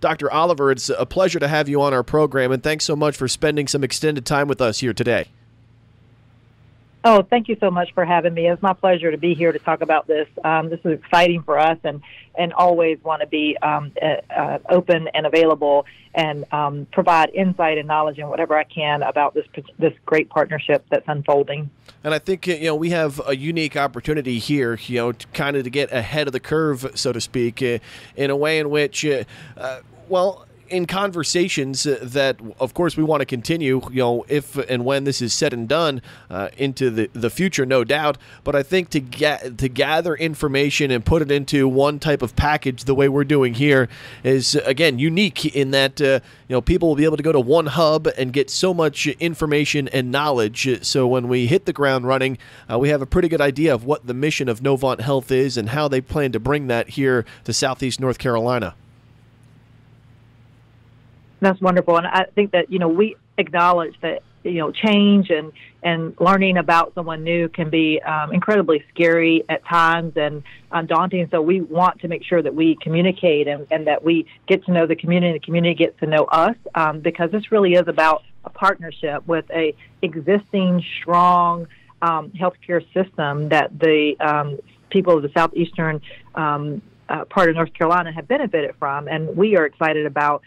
Dr. Oliver, it's a pleasure to have you on our program, and thanks so much for spending some extended time with us here today. Oh, thank you so much for having me. It's my pleasure to be here to talk about this. This is exciting for us, and always want to be open and available and provide insight and knowledge and whatever I can about this great partnership that's unfolding. And I think we have a unique opportunity here, to kind of to get ahead of the curve, so to speak, in a way in which, in conversations that, of course, we want to continue, if and when this is said and done into the future, no doubt. But I think to gather information and put it into one type of package the way we're doing here is, again, unique in that, people will be able to go to one hub and get so much information and knowledge. So when we hit the ground running, we have a pretty good idea of what the mission of Novant Health is and how they plan to bring that here to Southeast North Carolina. That's wonderful. And I think that, we acknowledge that, change and learning about someone new can be incredibly scary at times and daunting. So we want to make sure that we communicate and that we get to know the community gets to know us, because this really is about a partnership with a existing strong healthcare system that the people of the southeastern part of North Carolina have benefited from. And we are excited about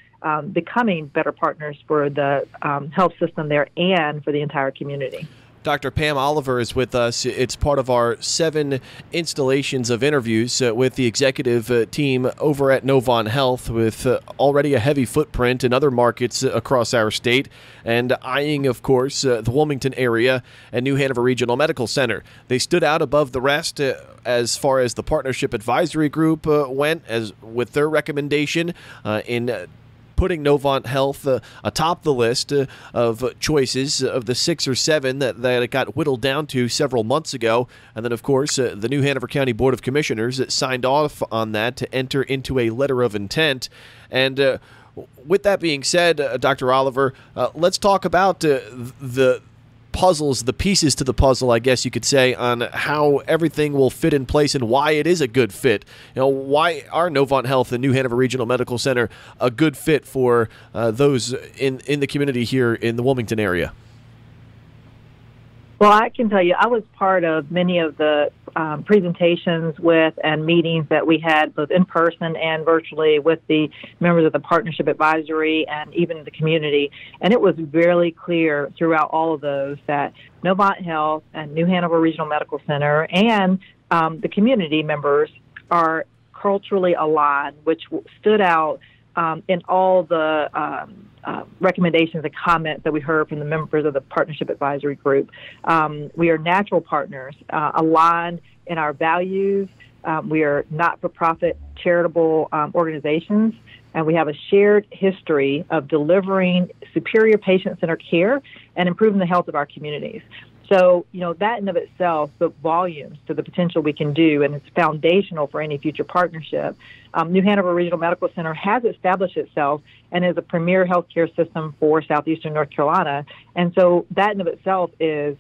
becoming better partners for the health system there and for the entire community. Dr. Pam Oliver is with us. It's part of our 7 installations of interviews with the executive team over at Novant Health, with already a heavy footprint in other markets across our state, and eyeing, of course, the Wilmington area and New Hanover Regional Medical Center. They stood out above the rest as far as the Partnership Advisory Group went, as with their recommendation in putting Novant Health atop the list of choices of the 6 or 7 that it got whittled down to several months ago. And then, of course, the New Hanover County Board of Commissioners signed off on that to enter into a letter of intent. And with that being said, Dr. Oliver, let's talk about the pieces to the puzzle, I guess you could say, on how everything will fit in place and why it is a good fit. Why are Novant Health and New Hanover Regional Medical Center a good fit for those in the community here in the Wilmington area? Well, I can tell you, I was part of many of the presentations with and meetings that we had both in person and virtually with the members of the Partnership Advisory and even the community. And it was very clear throughout all of those that Novant Health and New Hanover Regional Medical Center and the community members are culturally aligned, which stood out in all the recommendations and comments that we heard from the members of the Partnership Advisory Group. We are natural partners, aligned in our values. We are not-for-profit charitable organizations, and we have a shared history of delivering superior patient-centered care and improving the health of our communities. So, that in of itself spoke volumes to the potential we can do, and it's foundational for any future partnership. New Hanover Regional Medical Center has established itself and is a premier healthcare system for southeastern North Carolina. And so that in of itself is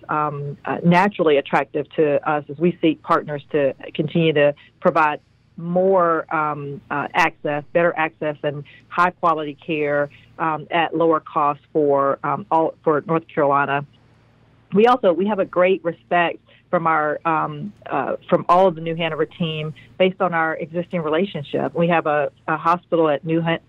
naturally attractive to us as we seek partners to continue to provide more access, better access, and high-quality care at lower cost for North Carolina. We have a great respect from our from all of the New Hanover team based on our existing relationship. We have a hospital at Novant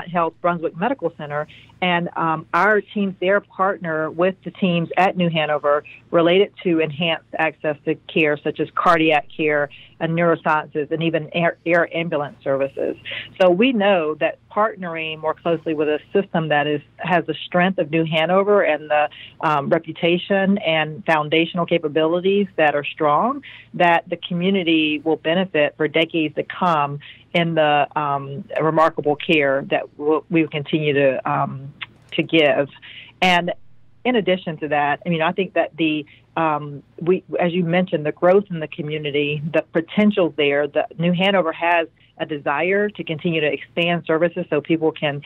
Health Brunswick Medical Center, and our teams there partner with the teams at New Hanover related to enhanced access to care such as cardiac care and neurosciences and even air ambulance services. So we know that partnering more closely with a system that has the strength of New Hanover and the reputation and foundational capabilities that are strong, that the community will benefit for decades to come in the remarkable care that we will continue to give. And in addition to that, I think that as you mentioned, the growth in the community, the potential there, New Hanover has a desire to continue to expand services so people can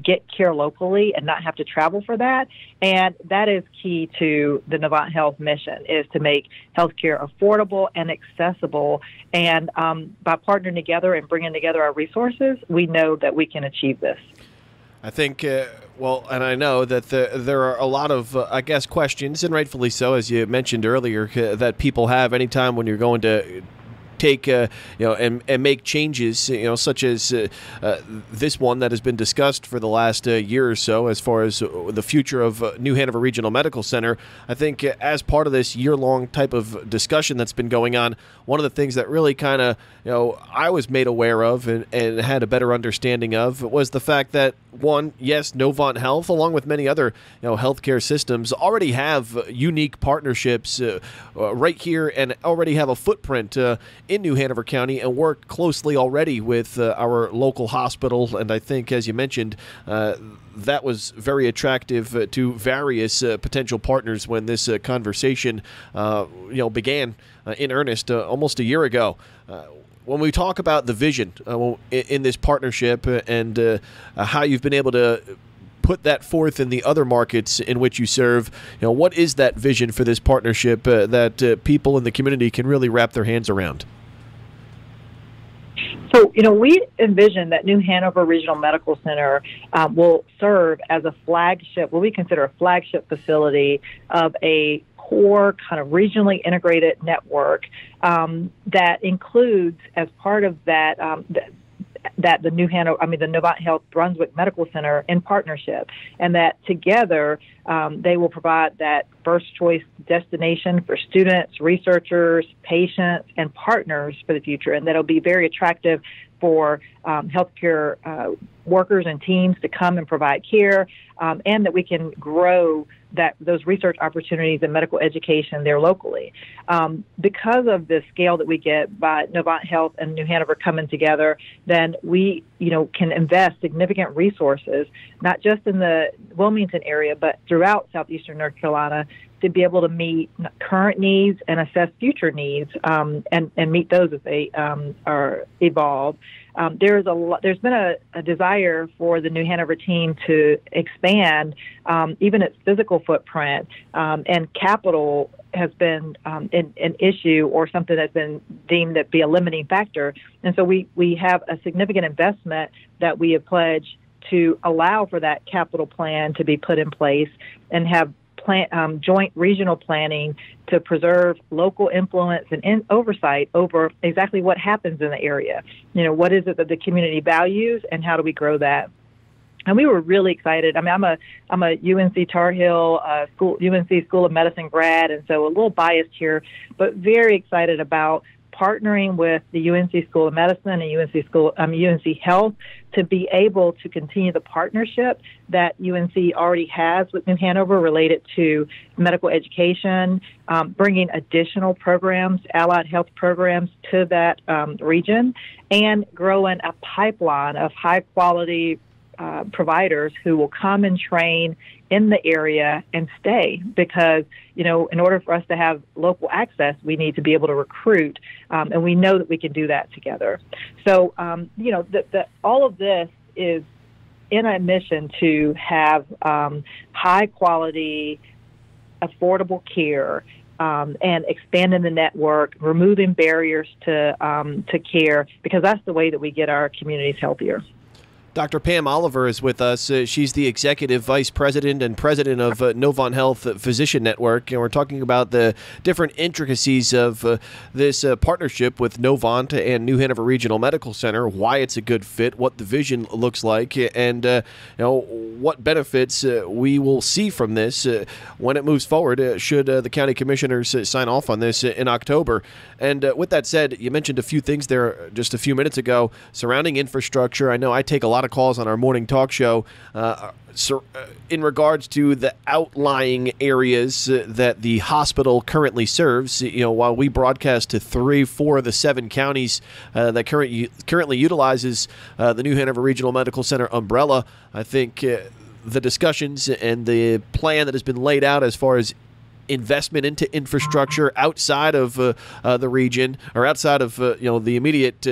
get care locally and not have to travel for that. And that is key to the Novant Health mission, is to make healthcare affordable and accessible. And by partnering together and bringing together our resources, we know that we can achieve this. I think, and I know that there are a lot of, questions, and rightfully so, as you mentioned earlier, that people have anytime when you're going to take, and make changes, such as this one that has been discussed for the last year or so, as far as the future of New Hanover Regional Medical Center. I think as part of this year-long type of discussion that's been going on, one of the things that really kind of, I was made aware of and had a better understanding of was the fact that, one, yes, Novant Health, along with many other healthcare systems, already have unique partnerships right here and already have a footprint in New Hanover County and work closely already with our local hospital. And I think, as you mentioned, that was very attractive to various potential partners when this conversation began in earnest almost a year ago. When we talk about the vision in this partnership and how you've been able to put that forth in the other markets in which you serve, what is that vision for this partnership that people in the community can really wrap their hands around? So, we envision that New Hanover Regional Medical Center will serve as a flagship, what we consider a flagship facility of a core kind of regionally integrated network that includes, as part of that, that the Novant Health Brunswick Medical Center in partnership, and that together they will provide that first choice destination for students, researchers, patients, and partners for the future, and that'll be very attractive for healthcare workers and teams to come and provide care, and that we can grow those research opportunities and medical education there locally. Because of the scale that we get by Novant Health and New Hanover coming together, then we can invest significant resources, not just in the Wilmington area, but throughout southeastern North Carolina, to be able to meet current needs and assess future needs, and meet those as they are evolved. There's been a desire for the New Hanover team to expand even its physical footprint, and capital has been an issue or something that's been deemed to be a limiting factor. And so we have a significant investment that we have pledged to allow for that capital plan to be put in place and have joint regional planning to preserve local influence and oversight over exactly what happens in the area. What is it that the community values, and how do we grow that? And we were really excited. I mean, I'm a UNC Tar Heel UNC School of Medicine grad, and so a little biased here, but very excited about partnering with the UNC School of Medicine and UNC Health to be able to continue the partnership that UNC already has with New Hanover related to medical education, bringing additional programs, allied health programs to that region, and growing a pipeline of high-quality providers who will come and train in the area and stay, because in order for us to have local access, we need to be able to recruit, and we know that we can do that together. So all of this is in a mission to have high quality, affordable care, and expanding the network, removing barriers to care, because that's the way that we get our communities healthier. Dr. Pam Oliver is with us. She's the Executive Vice President and President of Novant Health Physician Network, and we're talking about the different intricacies of this partnership with Novant and New Hanover Regional Medical Center, why it's a good fit, what the vision looks like, and what benefits we will see from this when it moves forward, should the county commissioners sign off on this in October. And with that said, you mentioned a few things there just a few minutes ago surrounding infrastructure. I know I take a lot of calls on our morning talk show in regards to the outlying areas that the hospital currently serves. While we broadcast to 3-4 of the 7 counties that currently utilizes the New Hanover Regional Medical Center umbrella, I think the discussions and the plan that has been laid out as far as investment into infrastructure outside of the region, or outside of the immediate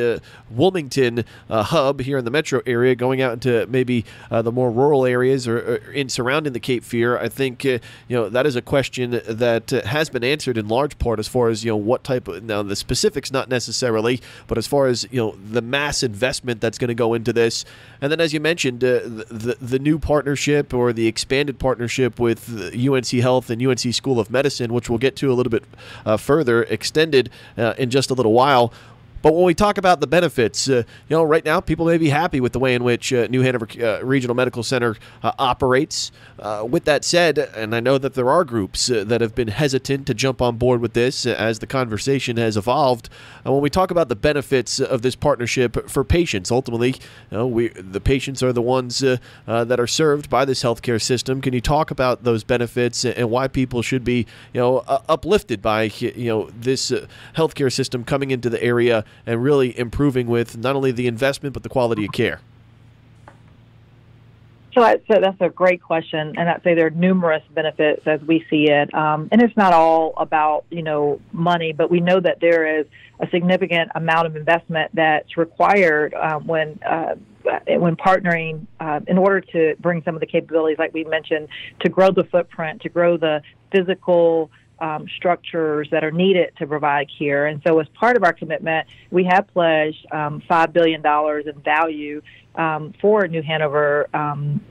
Wilmington hub here in the metro area, going out into maybe the more rural areas or in surrounding the Cape Fear. I think that is a question that has been answered in large part as far as what type of, now the specifics not necessarily, but as far as the mass investment that's going to go into this. And then, as you mentioned, the new partnership or the expanded partnership with UNC Health and UNC School of Medicine, which we'll get to a little bit further extended in just a little while. But when we talk about the benefits, right now people may be happy with the way in which New Hanover Regional Medical Center operates. With that said, and I know that there are groups that have been hesitant to jump on board with this as the conversation has evolved. When we talk about the benefits of this partnership for patients, ultimately, the patients are the ones that are served by this healthcare system. Can you talk about those benefits and why people should be, uplifted by, this healthcare system coming into the area and really improving with not only the investment but the quality of care? So that's a great question, and I'd say there are numerous benefits as we see it, and it's not all about money, but we know that there is a significant amount of investment that's required when partnering in order to bring some of the capabilities, like we mentioned, to grow the footprint, to grow the physical structures that are needed to provide care. And so as part of our commitment, we have pledged $5 billion in value for New Hanover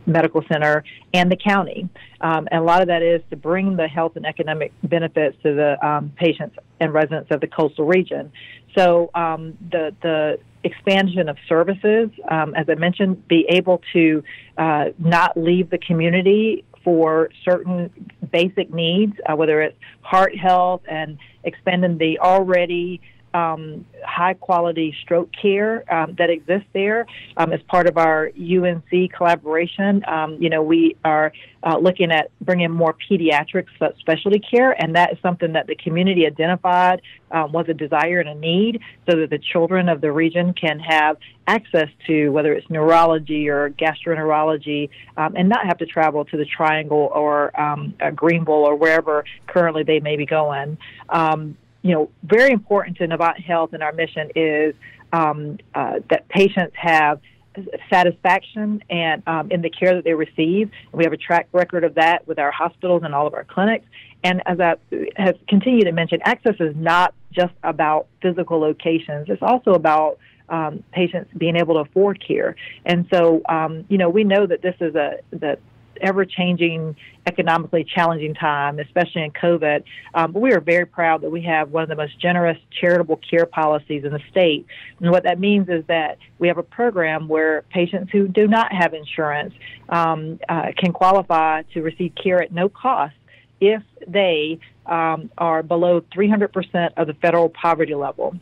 Medical Center and the county. And a lot of that is to bring the health and economic benefits to the patients and residents of the coastal region. So the expansion of services, as I mentioned, be able to not leave the community for certain basic needs, whether it's heart health and expanding the already high-quality stroke care that exists there. As part of our UNC collaboration, we are looking at bringing more pediatric specialty care, and that is something that the community identified was a desire and a need, so that the children of the region can have access to whether it's neurology or gastroenterology, and not have to travel to the Triangle or Greenville or wherever currently they may be going. Very important to Novant Health and our mission is that patients have satisfaction and in the care that they receive. We have a track record of that with our hospitals and all of our clinics. And as I have continued to mention, access is not just about physical locations. It's also about patients being able to afford care. And so, we know that this is the ever-changing, economically challenging time, especially in COVID. But we are very proud that we have one of the most generous charitable care policies in the state. And what that means is that we have a program where patients who do not have insurance can qualify to receive care at no cost if they are below 300% of the federal poverty level.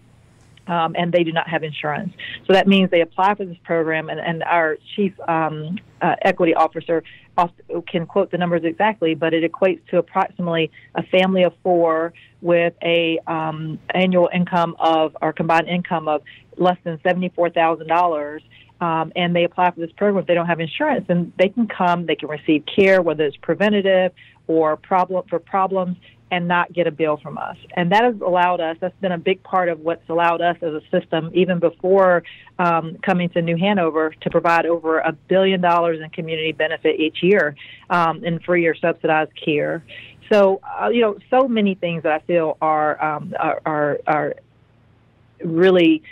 And they do not have insurance. So that means they apply for this program, and our chief equity officer can quote the numbers exactly, but it equates to approximately a family of four with a annual income of, or combined income of, less than $74,000. And they apply for this program if they don't have insurance, and they can come, they can receive care, whether it's preventative or problems, and not get a bill from us. And that has allowed us, that's been a big part of what's allowed us as a system, even before coming to New Hanover, to provide over $1 billion in community benefit each year in free or subsidized care. So, so many things that I feel are really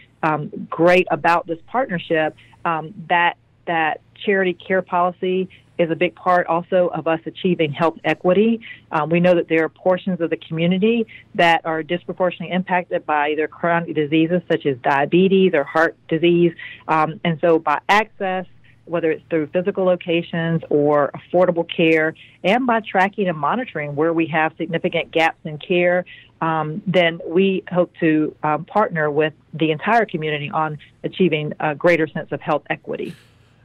great about this partnership. That charity care policy is a big part also of us achieving health equity. We know that there are portions of the community that are disproportionately impacted by either chronic diseases such as diabetes or heart disease. And so by access, whether it's through physical locations or affordable care, and by tracking and monitoring where we have significant gaps in care, then we hope to partner with the entire community on achieving a greater sense of health equity.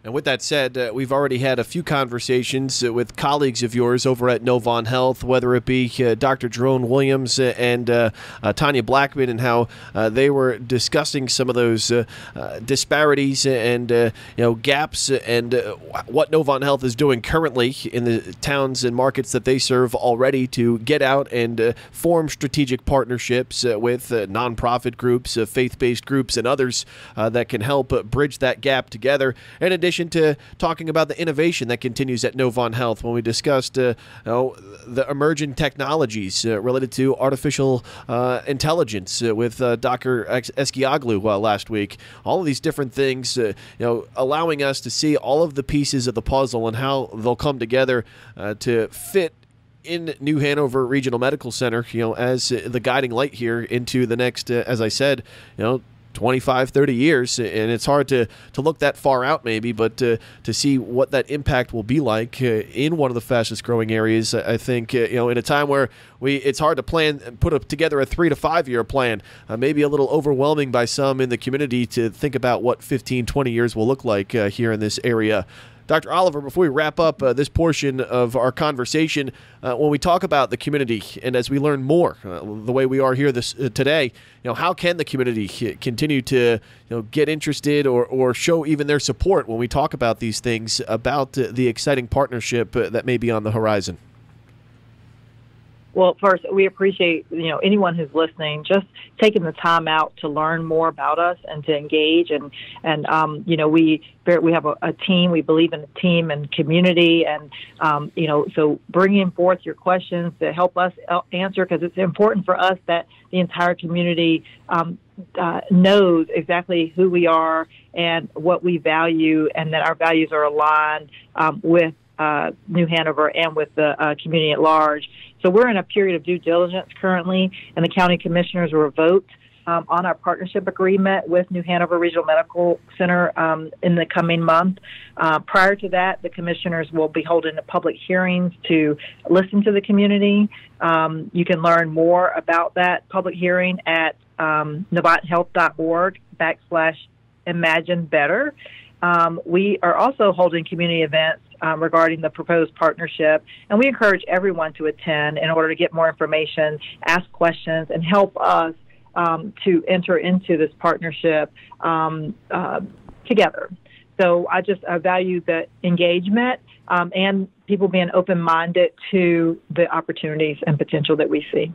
And with that said, we've already had a few conversations with colleagues of yours over at Novant Health, whether it be Dr. Jerome Williams and Tanya Blackman, and how they were discussing some of those disparities and gaps and what Novant Health is doing currently in the towns and markets that they serve already to get out and form strategic partnerships with nonprofit groups, faith-based groups, and others that can help bridge that gap together. In addition to talking about the innovation that continues at Novant Health, when we discussed the emerging technologies related to artificial intelligence with Dr. Eskioglu last week. All of these different things, allowing us to see all of the pieces of the puzzle and how they'll come together to fit in New Hanover Regional Medical Center, as the guiding light here into the next, as I said, 25, 30 years, and it's hard to look that far out maybe, but to see what that impact will be like in one of the fastest growing areas. I think, in a time where it's hard to plan and put together a 3 to 5 year plan, maybe a little overwhelming by some in the community to think about what 15, 20 years will look like here in this area. Dr. Oliver, before we wrap up this portion of our conversation, when we talk about the community and as we learn more, the way we are here today, how can the community continue to get interested or show even their support when we talk about these things, about the exciting partnership that may be on the horizon? Well, first, we appreciate, anyone who's listening, just taking the time out to learn more about us and to engage. And we have a team. We believe in a team and community. And, so bringing forth your questions to help us answer, because it's important for us that the entire community knows exactly who we are and what we value, and that our values are aligned with New Hanover and with the community at large. So we're in a period of due diligence currently, and the county commissioners will vote on our partnership agreement with New Hanover Regional Medical Center in the coming month. Prior to that, the commissioners will be holding public hearings to listen to the community. You can learn more about that public hearing at NovantHealth.org/Imagine Better. We are also holding community events regarding the proposed partnership, and we encourage everyone to attend in order to get more information, ask questions, and help us to enter into this partnership together. So I value the engagement and people being open-minded to the opportunities and potential that we see.